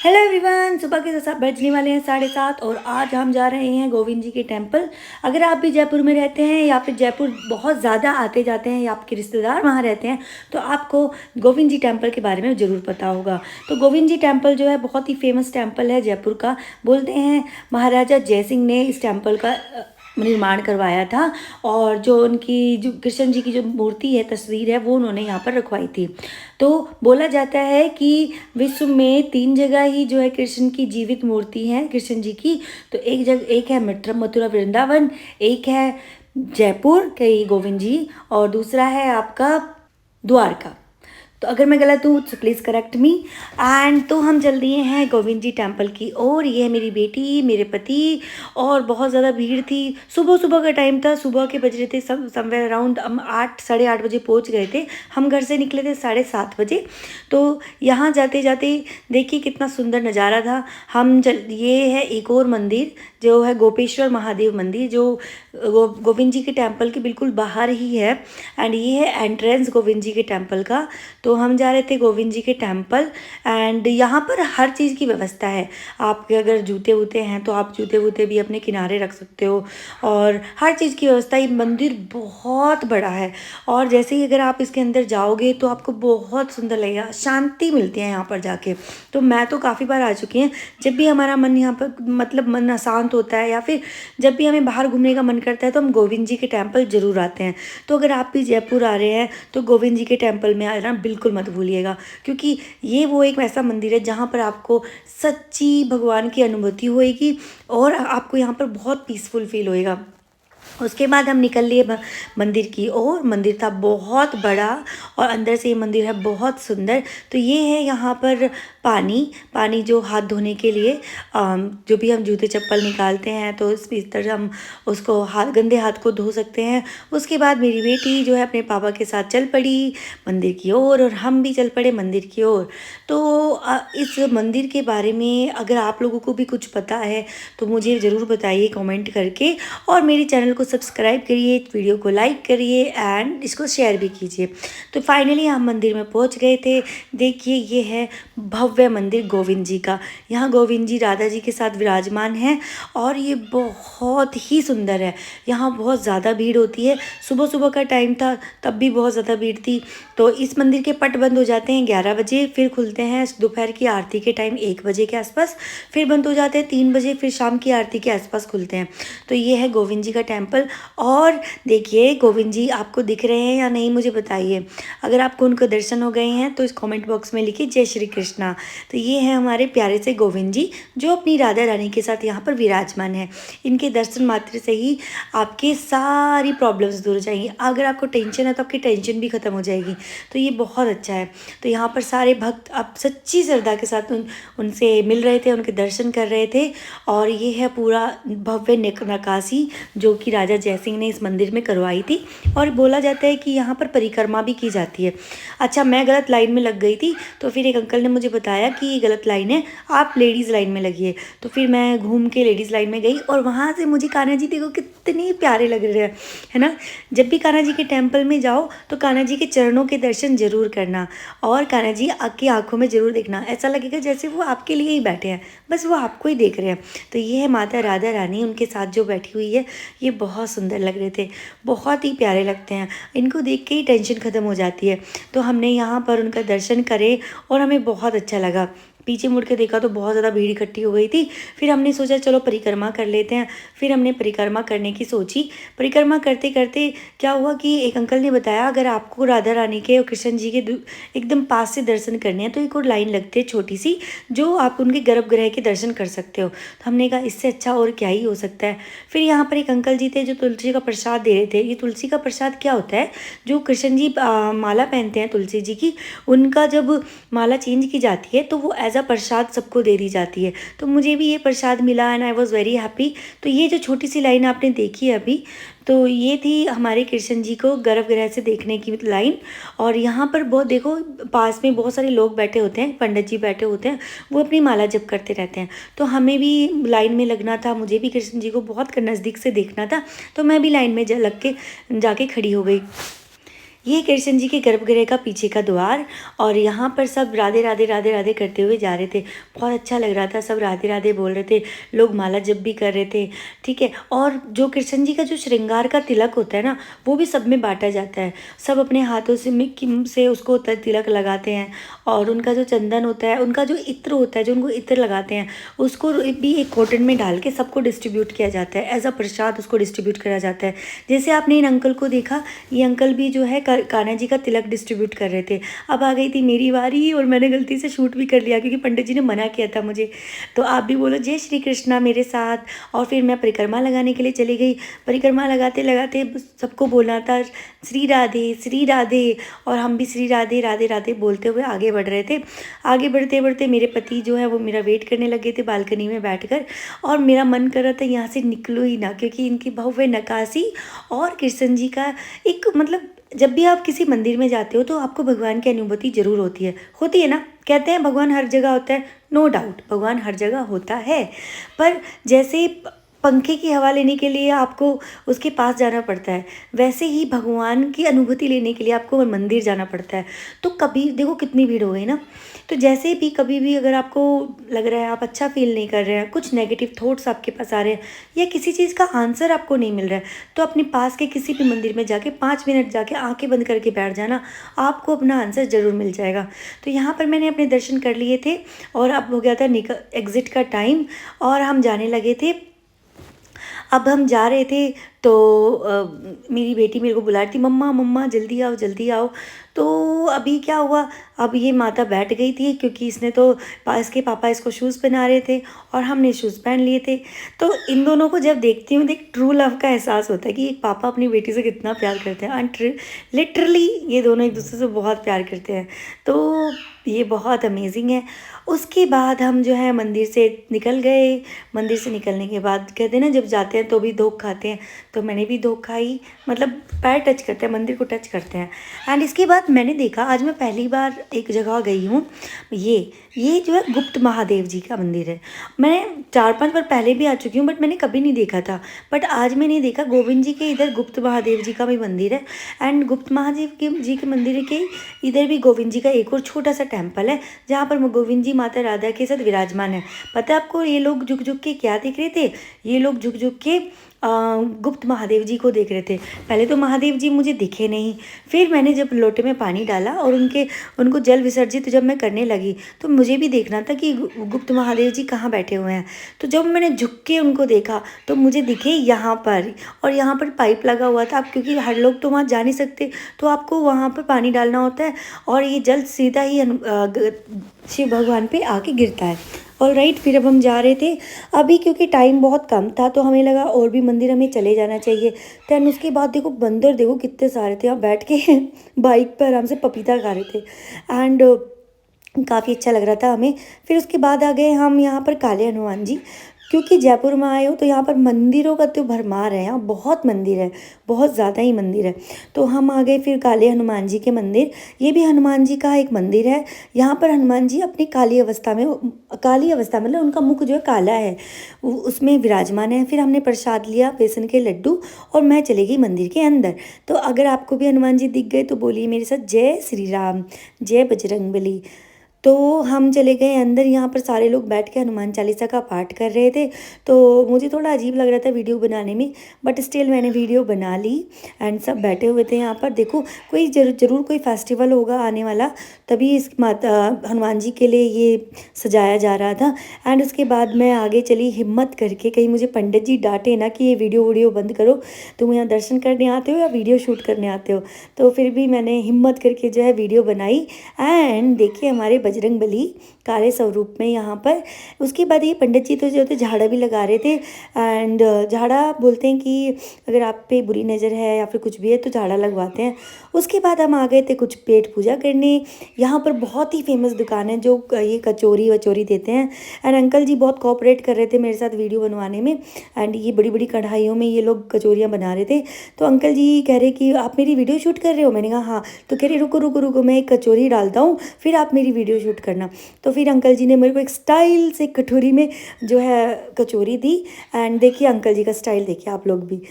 Hello everyone, सुबह के 7 बजने वाले हैं 7:30 और आज हम जा रहे हैं गोविंद जी के टेम्पल। अगर आप भी जयपुर में रहते हैं या फिर जयपुर बहुत ज़्यादा आते जाते हैं या आपके रिश्तेदार वहाँ रहते हैं तो आपको गोविंद जी टेम्पल के बारे में ज़रूर पता होगा। तो गोविंद जी टेम्पल जो है बहुत ही फेमस टेम्पल है जयपुर का। बोलते हैं महाराजा जय सिंह ने इस टेम्पल का निर्माण करवाया था और जो उनकी जो कृष्ण जी की जो मूर्ति है, तस्वीर है, वो उन्होंने यहाँ पर रखवाई थी। तो बोला जाता है कि विश्व में 3 जगह ही जो है कृष्ण की जीवित मूर्ति है कृष्ण जी की। तो एक है मथुरा वृंदावन, एक है जयपुर के गोविंद जी और दूसरा है आपका द्वारका। तो अगर मैं गलत हूँ तो प्लीज़ करेक्ट मी। एंड तो हम चल दिए हैं गोविंद जी टेम्पल की ओर। ये है मेरी बेटी, मेरे पति और बहुत ज़्यादा भीड़ थी। सुबह का टाइम था, सुबह के बज रहे थे सब समवेयर अराउंड हम 8 साढ़े 8 बजे पहुँच गए थे। हम घर से निकले थे 7:30 बजे। तो यहाँ जाते जाते देखिए कितना सुंदर नज़ारा था। ये है एक और मंदिर जो है गोपेश्वर महादेव मंदिर, जो गोविंद जी के टेम्पल के बिल्कुल बाहर ही है। एंड ये है एंट्रेंस गोविंद जी के टेम्पल का। तो हम जा रहे थे गोविंद जी के टेम्पल एंड यहाँ पर हर चीज़ की व्यवस्था है। आपके अगर जूते वूते हैं तो आप जूते वूते भी अपने किनारे रख सकते हो और हर चीज़ की व्यवस्था। ये मंदिर बहुत बड़ा है और जैसे ही अगर आप इसके अंदर जाओगे तो आपको बहुत सुंदर लगेगा, शांति मिलती है यहाँ पर जाके। तो मैं तो काफ़ी बार आ चुकी हूँ। जब भी हमारा मन यहाँ पर मतलब मन अशांत होता है या फिर जब भी हमें बाहर घूमने का मन करता है तो हम गोविंद जी के टेम्पल ज़रूर आते हैं। तो अगर आप भी जयपुर आ रहे हैं तो गोविंद जी के टेम्पल में आना बिल्कुल मत भूलिएगा, क्योंकि ये वो एक ऐसा मंदिर है जहाँ पर आपको सच्ची भगवान की अनुभूति होएगी और आपको यहाँ पर बहुत पीसफुल फील होएगा। उसके बाद हम निकल लिए मंदिर की ओर। मंदिर था बहुत बड़ा और अंदर से ये मंदिर है बहुत सुंदर। तो ये है यहाँ पर पानी जो हाथ धोने के लिए जो भी हम जूते चप्पल निकालते हैं तो इस तरह हम उसको गंदे हाथ को धो सकते हैं। उसके बाद मेरी बेटी जो है अपने पापा के साथ चल पड़ी मंदिर की ओर और हम भी चल पड़े मंदिर की ओर। तो इस मंदिर के बारे में अगर आप लोगों को भी कुछ पता है तो मुझे ज़रूर बताइए कमेंट करके और मेरे चैनल को सब्सक्राइब करिए, वीडियो को लाइक करिए एंड इसको शेयर भी कीजिए। तो फाइनली हम मंदिर में पहुंच गए थे। देखिए ये है भव्य मंदिर गोविंद जी का। यहाँ गोविंद जी राधा जी के साथ विराजमान हैं और ये बहुत ही सुंदर है। यहाँ बहुत ज़्यादा भीड़ होती है। सुबह का टाइम था तब भी बहुत ज़्यादा भीड़ थी। तो इस मंदिर के पट बंद हो जाते हैं 11 बजे, फिर खुलते हैं दोपहर की आरती के टाइम 1 बजे के आसपास, फिर बंद हो जाते हैं 3 बजे, फिर शाम की आरती के आसपास खुलते हैं। तो ये है गोविंद जी का टेम्पल। और देखिए गोविंद जी आपको दिख रहे हैं या नहीं मुझे बताइए। अगर आपको उनको दर्शन हो गए हैं तो इस कमेंट बॉक्स में लिखिए जय श्री कृष्णा। तो ये है हमारे प्यारे से गोविंद जी जो अपनी राधा रानी के साथ यहाँ पर विराजमान है। इनके दर्शन मात्र से ही आपकी सारी प्रॉब्लम्स दूर हो जाएंगी। अगर आपको टेंशन है तो आपकी टेंशन भी खत्म हो जाएगी। तो ये बहुत अच्छा है। तो यहाँ पर सारे भक्त अब सच्ची श्रद्धा के साथ उनसे मिल रहे थे, उनके दर्शन कर रहे थे। और ये है पूरा भव्य नक्काशी जो कि राजा जय सिंह ने इस मंदिर में करवाई थी। और बोला जाता है कि यहाँ पर परिक्रमा भी की जाती है। अच्छा, मैं गलत लाइन में लग गई थी तो फिर एक अंकल ने मुझे बताया कि ये गलत लाइन है, आप लेडीज़ लाइन में लगिए। तो फिर मैं घूम के लेडीज़ लाइन में गई और वहाँ से मुझे कान्हा जी देखो कितने प्यारे लग रहे हैं, है ना। जब भी कान्हा जी के टेम्पल में जाओ तो कान्हा जी के चरणों के दर्शन जरूर करना और कान्हा जी आपकी आंखों में ज़रूर देखना। ऐसा लगेगा जैसे वो आपके लिए ही बैठे हैं, बस वो आपको ही देख रहे हैं। तो ये है माता राधा रानी, उनके साथ जो बैठी हुई है। ये बहुत सुंदर लग रहे थे, बहुत ही प्यारे लगते हैं। इनको देख के ही टेंशन ख़त्म हो जाती है। तो हमने यहाँ पर उनका दर्शन करे और हमें बहुत अच्छा लगा। पीछे मुड़ के देखा तो बहुत ज़्यादा भीड़ इकट्ठी हो गई थी। फिर हमने सोचा चलो परिक्रमा कर लेते हैं। फिर हमने परिक्रमा करने की सोची। परिक्रमा करते करते क्या हुआ कि एक अंकल ने बताया अगर आपको राधा रानी के और कृष्ण जी के एकदम पास से दर्शन करने हैं तो एक और लाइन लगती है छोटी सी, जो आप उनके गर्भगृह के दर्शन कर सकते हो। तो हमने कहा इससे अच्छा और क्या ही हो सकता है। फिर यहाँ पर एक अंकल जी थे जो तुलसी का प्रसाद दे रहे थे। ये तुलसी का प्रसाद क्या होता है, जो कृष्ण जी माला पहनते हैं तुलसी जी की, उनका जब माला चेंज की जाती है तो वो एज अ प्रसाद सबको दे दी जाती है। तो मुझे भी ये प्रसाद मिला and I was very happy. तो ये जो छोटी सी लाइन आपने देखी है अभी, तो ये थी हमारे कृष्ण जी को गर्भगृह से देखने की लाइन। और यहाँ पर बहुत देखो पास में बहुत सारे लोग बैठे होते हैं, पंडित जी बैठे होते हैं, वो अपनी माला जप करते रहते हैं। तो हमें भी लाइन में लगना था, मुझे भी कृष्ण जी को बहुत नज़दीक से देखना था। तो मैं भी लाइन में लग के जाके खड़ी हो गई। ये कृष्ण जी के गर्भगृह का पीछे का द्वार, और यहाँ पर सब राधे राधे राधे राधे करते हुए जा रहे थे। बहुत अच्छा लग रहा था, सब राधे राधे बोल रहे थे, लोग माला जप भी कर रहे थे, ठीक है। और जो कृष्ण जी का जो श्रृंगार का तिलक होता है ना, वो भी सब में बांटा जाता है। सब अपने हाथों से उसको तिलक लगाते हैं, और उनका जो चंदन होता है, उनका जो इत्र होता है, जो उनको इत्र लगाते हैं, उसको भी एक कॉटन में डाल के सबको डिस्ट्रीब्यूट किया जाता है, एज अ प्रसाद उसको डिस्ट्रीब्यूट करा जाता है। जैसे आपने इन अंकल को देखा, ये अंकल भी जो है कान्हा जी का तिलक डिस्ट्रीब्यूट कर रहे थे। अब आ गई थी मेरी बारी, और मैंने गलती से शूट भी कर लिया क्योंकि पंडित जी ने मना किया था मुझे। तो आप भी बोलो जय श्री कृष्णा मेरे साथ। और फिर मैं परिक्रमा लगाने के लिए चली गई। परिक्रमा लगाते लगाते सबको बोलना था श्री राधे श्री राधे, और हम भी श्री राधे राधे राधे बोलते हुए आगे बढ़ रहे थे। आगे बढ़ते बढ़ते मेरे पति जो है वो मेरा वेट करने लगे थे बालकनी में बैठकर, और मेरा मन कर रहा था यहाँ से निकलो ही ना, क्योंकि इनकी भव्य नक्काशी और कृष्ण जी का एक मतलब, जब भी आप किसी मंदिर में जाते हो तो आपको भगवान की अनुभूति जरूर होती है ना। कहते हैं भगवान हर जगह होता है, नो डाउट भगवान हर जगह होता है, पर जैसे पंखे की हवा लेने के लिए आपको उसके पास जाना पड़ता है, वैसे ही भगवान की अनुभूति लेने के लिए आपको मंदिर जाना पड़ता है। तो कभी देखो कितनी भीड़ हो गई ना, तो जैसे भी कभी भी अगर आपको लग रहा है आप अच्छा फील नहीं कर रहे हैं, कुछ नेगेटिव थॉट्स आपके पास आ रहे हैं, या किसी चीज़ का आंसर आपको नहीं मिल रहा है, तो अपने पास के किसी भी मंदिर में जाके 5 मिनट जाके आंखें बंद करके बैठ जाना, आपको अपना आंसर ज़रूर मिल जाएगा। तो यहाँ पर मैंने अपने दर्शन कर लिए थे, और अब हो गया था एग्ज़िट का टाइम, और हम जाने लगे थे। अब हम जा रहे थे तो मेरी बेटी मेरे को बुला रही थी, मम्मा मम्मा जल्दी आओ जल्दी आओ। तो अभी क्या हुआ, अब ये माता बैठ गई थी क्योंकि इसने तो इसके पापा इसको शूज़ पहना रहे थे और हमने शूज़ पहन लिए थे। तो इन दोनों को जब देखती हूँ, देख ट्रू लव का एहसास होता है कि एक पापा अपनी बेटी से कितना प्यार करते हैं, एंड लिटरली ये दोनों एक दूसरे से बहुत प्यार करते हैं। तो ये बहुत अमेजिंग है। उसके बाद हम जो है मंदिर से निकल गए। मंदिर से निकलने के बाद कहते हैं ना जब जाते हैं तो भी धोख खाते हैं, तो मैंने भी धोख खाई, मतलब पैर टच करते हैं, मंदिर को टच करते हैं। एंड इसके बाद मैंने देखा, आज मैं पहली बार एक जगह गई हूँ, ये जो है गुप्त महादेव जी का मंदिर है। मैं 4-5 बार पहले भी आ चुकी हूँ, बट मैंने कभी नहीं देखा था, बट आज मैंने देखा गोविंद जी के इधर गुप्त महादेव जी का भी मंदिर है, एंड गुप्त महादेव जी के मंदिर के इधर भी गोविंद जी का एक और छोटा सा टेम्पल है, जहाँ पर गोविंद जी माता राधा के साथ विराजमान है। पता है आपको ये लोग झुक झुक के क्या देख रहे थे? ये लोग झुक झुक के गुप्त महादेव जी को देख रहे थे। पहले तो महादेव जी मुझे दिखे नहीं, फिर मैंने जब लोटे में पानी डाला और उनको जल विसर्जित जब मैं करने लगी, तो मुझे भी देखना था कि गुप्त महादेव जी कहाँ बैठे हुए हैं। तो जब मैंने झुक के उनको देखा तो मुझे दिखे यहाँ पर, और यहाँ पर पाइप लगा हुआ था। आप क्योंकि हर लोग तो वहाँ जा नहीं सकते, तो आपको वहाँ पर पानी डालना होता है, और ये जल सीधा ही शिव भगवान पे आके गिरता है। ऑल राइट, फिर अब हम जा रहे थे। अभी क्योंकि टाइम बहुत कम था तो हमें लगा और भी मंदिर हमें चले जाना चाहिए। दैन उसके बाद देखो बंदर देखो कितने सारे थे, यहाँ बैठ के बाइक पर आराम से पपीता खा रहे थे, एंड काफ़ी अच्छा लग रहा था हमें। फिर उसके बाद आ गए हम यहाँ पर काले हनुमान जी। क्योंकि जयपुर में आए हो तो यहाँ पर मंदिरों का तो भरमार है, यहाँ बहुत मंदिर है, बहुत ज़्यादा ही मंदिर है। तो हम आ गए फिर काले हनुमान जी के मंदिर। ये भी हनुमान जी का एक मंदिर है। यहाँ पर हनुमान जी अपनी काली अवस्था मतलब उनका मुख जो है काला है, उसमें विराजमान है। फिर हमने प्रसाद लिया, बेसन के लड्डू, और मैं चली गई मंदिर के अंदर। तो अगर आपको भी हनुमान जी दिख गए तो बोलिए मेरे साथ जय श्री राम, जय बजरंगबली। तो हम चले गए अंदर। यहाँ पर सारे लोग बैठ के हनुमान चालीसा का पाठ कर रहे थे, तो मुझे थोड़ा अजीब लग रहा था वीडियो बनाने में, बट स्टिल मैंने वीडियो बना ली। एंड सब बैठे हुए थे यहाँ पर। देखो कोई जरूर कोई फेस्टिवल होगा आने वाला, तभी इस माता हनुमान जी के लिए ये सजाया जा रहा था। एंड उसके बाद मैं आगे चली हिम्मत करके, कहीं मुझे पंडित जी डांटे ना कि ये वीडियो बंद करो, तुम यहाँ दर्शन करने आते हो या वीडियो शूट करने आते हो। तो फिर भी मैंने हिम्मत करके जो है वीडियो बनाई। एंड देखिए हमारे बजरंगबली काले स्वरूप में यहाँ पर। उसके बाद ये पंडित जी तो जो थे झाड़ा भी लगा रहे थे, एंड झाड़ा बोलते हैं कि अगर आप पे बुरी नज़र है या फिर कुछ भी है तो झाड़ा लगवाते हैं। उसके बाद हम आ गए थे कुछ पेट पूजा करने। यहाँ पर बहुत ही फेमस दुकान है जो ये कचौरी वचौरी देते हैं, एंड अंकल जी बहुत कोऑपरेट कर रहे थे मेरे साथ वीडियो बनवाने में। एंड ये बड़ी बड़ी कढ़ाइयों में ये लोग कचौरियाँ बना रहे थे। तो अंकल जी कह रहे कि आप मेरी वीडियो शूट कर रहे हो? मैंने कहा हाँ। तो कह रहे रुको रुको रुको, मैं एक कचौरी डालता हूँ फिर आप मेरी वीडियो शूट करना। तो फिर अंकल जी ने मेरे को एक स्टाइल से कटोरी में जो है कचौरी दी। एंड देखिए अंकल जी का स्टाइल देखिए आप लोग भी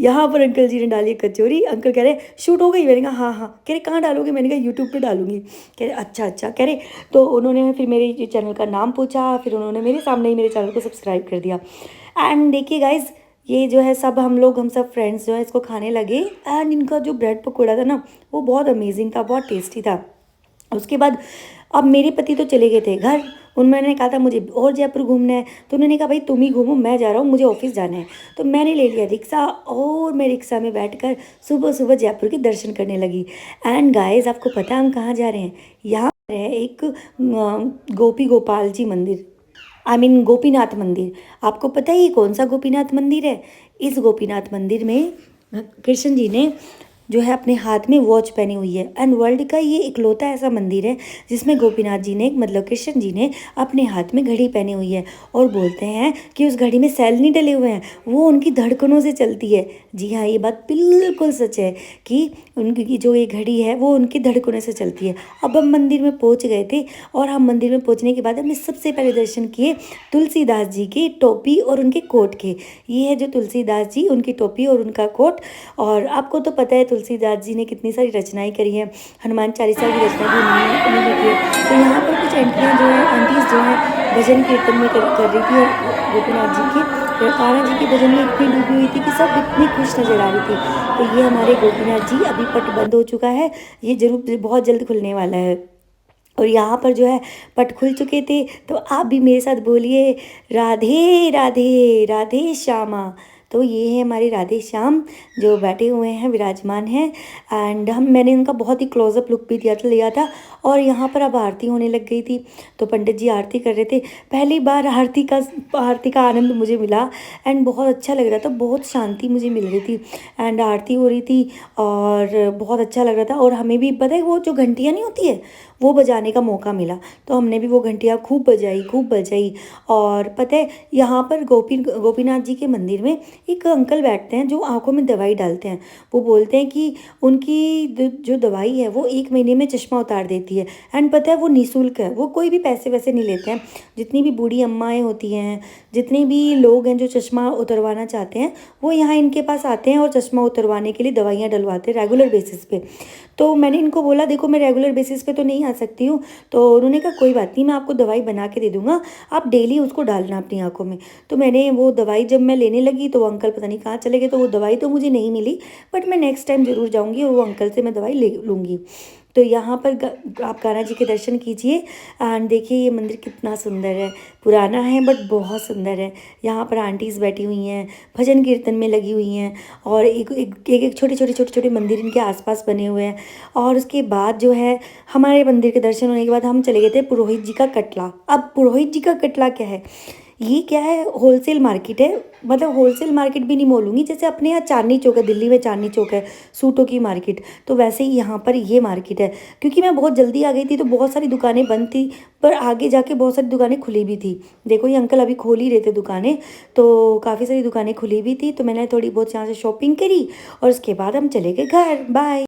यहाँ पर अंकल जी ने डाली कचौरी। अंकल कह रहे शूट हो गई? मैंने कहा हाँ हाँ। कह रहे कहाँ डालोगे? मैंने कहा यूट्यूब पे डालूंगी। कह रहे अच्छा अच्छा। कह रहे तो उन्होंने फिर मेरे चैनल का नाम पूछा, फिर उन्होंने मेरे सामने ही मेरे चैनल को सब्सक्राइब कर दिया। एंड देखिए गाइज, ये जो है हम सब फ्रेंड्स जो है इसको खाने लगे। एंड इनका जो ब्रेड पकौड़ा था ना, वो बहुत अमेजिंग था, बहुत टेस्टी था। उसके बाद अब मेरे पति तो चले गए थे घर। उन्होंने कहा था मुझे और जयपुर घूमना है, तो उन्होंने कहा भाई तुम ही घूमो, मैं जा रहा हूँ, मुझे ऑफिस जाना है। तो मैंने ले लिया रिक्शा और मैं रिक्शा में बैठकर सुबह सुबह जयपुर के दर्शन करने लगी। एंड गाइस, आपको पता है हम कहाँ जा रहे हैं? यहाँ पर है एक गोपी गोपाल जी मंदिर, गोपीनाथ मंदिर। आपको पता है ये कौन सा गोपीनाथ मंदिर है? इस गोपीनाथ मंदिर में कृष्ण जी ने जो है अपने हाथ में वॉच पहनी हुई है। एंड वर्ल्ड का ये इकलौता ऐसा मंदिर है जिसमें गोपीनाथ जी ने, मतलब कृष्ण जी ने, अपने हाथ में घड़ी पहनी हुई है। और बोलते हैं कि उस घड़ी में सेल नहीं डले हुए हैं, वो उनकी धड़कनों से चलती है। जी हाँ, ये बात बिल्कुल सच है कि उनकी जो ये घड़ी है वो उनकी धड़कनों से चलती है। अब हम मंदिर में पहुंच गए थे, और हम मंदिर में पहुंचने के बाद हमने सबसे पहले दर्शन किए तुलसीदास जी की टोपी और उनके कोट के। ये है जो तुलसीदास जी, उनकी टोपी और उनका कोट। और आपको तो पता है तुलसीदास जी ने कितनी सारी रचनाएं करी हैं, हनुमान चालीसा की रचना भी उन्होंने की है। तो यहाँ पर कुछ एंटियाँ जो हैं, आंटीज़ जो हैं, भजन कीर्तन में कर रही थी गोपीनाथ जी के। कान्हा जी के भजन में इतनी डूबी हुई थी कि सब इतनी खुश नजर आ रही थी। तो ये हमारे गोपीनाथ जी, अभी पट बंद हो चुका है, ये जरूर बहुत जल्द खुलने वाला है। और यहाँ पर जो है पट खुल चुके थे। तो आप भी मेरे साथ बोलिए राधे राधे राधे श्यामा। तो ये है हमारे राधे श्याम जो बैठे हुए हैं, विराजमान हैं। एंड मैंने उनका बहुत ही क्लोजअप लुक भी लिया था। और यहाँ पर अब आरती होने लग गई थी, तो पंडित जी आरती कर रहे थे। पहली बार आरती का आनंद मुझे मिला। एंड बहुत अच्छा लग रहा था, बहुत शांति मुझे मिल रही थी। एंड आरती हो रही थी और बहुत अच्छा लग रहा था। और हमें भी पता है वो जो घंटियाँ नहीं होती है, वो बजाने का मौका मिला, तो हमने भी वो घंटियाँ खूब बजाई, खूब बजाई। और पता है यहाँ पर गोपीनाथ जी के मंदिर में एक अंकल बैठते हैं जो आंखों में दवाई डालते हैं। वो बोलते हैं कि उनकी जो दवाई है वो 1 महीने में चश्मा उतार देती है। एंड पता है वो निःशुल्क है, वो कोई भी पैसे वैसे नहीं लेते हैं। जितनी भी बूढ़ी अम्माएँ होती हैं, जितने भी लोग हैं जो चश्मा उतरवाना चाहते हैं, वो यहाँ इनके पास आते हैं और चश्मा उतरवाने के लिए दवाइयाँ डलवाते हैं रेगुलर बेसिस पे। तो मैंने इनको बोला देखो मैं रेगुलर बेसिस पे तो नहीं आ सकती हूँ। तो उन्होंने कहा कोई बात नहीं, मैं आपको दवाई बना के दे दूँगा, आप डेली उसको डालना अपनी आँखों में। तो मैंने वो दवाई जब मैं लेने लगी तो वो अंकल पता नहीं कहाँ चले गए, तो वो दवाई तो मुझे नहीं मिली। बट मैं नेक्स्ट टाइम ज़रूर जाऊँगी और वो अंकल से मैं दवाई ले लूँगी। तो यहाँ पर आप कान्हा जी के दर्शन कीजिए। एंड देखिए ये मंदिर कितना सुंदर है, पुराना है बट बहुत सुंदर है। यहाँ पर आंटीज़ बैठी हुई हैं, भजन कीर्तन में लगी हुई हैं। और एक छोटे मंदिर इनके आसपास बने हुए हैं। और उसके बाद जो है हमारे मंदिर के दर्शन होने के बाद हम चले गए थे पुरोहित जी का कटला। अब पुरोहित जी का कटला क्या है? ये क्या है, होलसेल मार्केट है। मतलब होलसेल मार्केट भी नहीं बोलूँगी, जैसे अपने यहाँ चांदनी चौक है, दिल्ली में चांदनी चौक है सूटों की मार्केट, तो वैसे ही यहाँ पर ये मार्केट है। क्योंकि मैं बहुत जल्दी आ गई थी तो बहुत सारी दुकानें बंद थी, पर आगे जाके बहुत सारी दुकानें खुली भी थी। देखो ये अंकल अभी खोल ही रहे थे दुकानें, तो काफ़ी सारी दुकानें खुली भी थी। तो मैंने थोड़ी बहुत यहाँ से शॉपिंग करी और उसके बाद हम चले गए घर। बाय।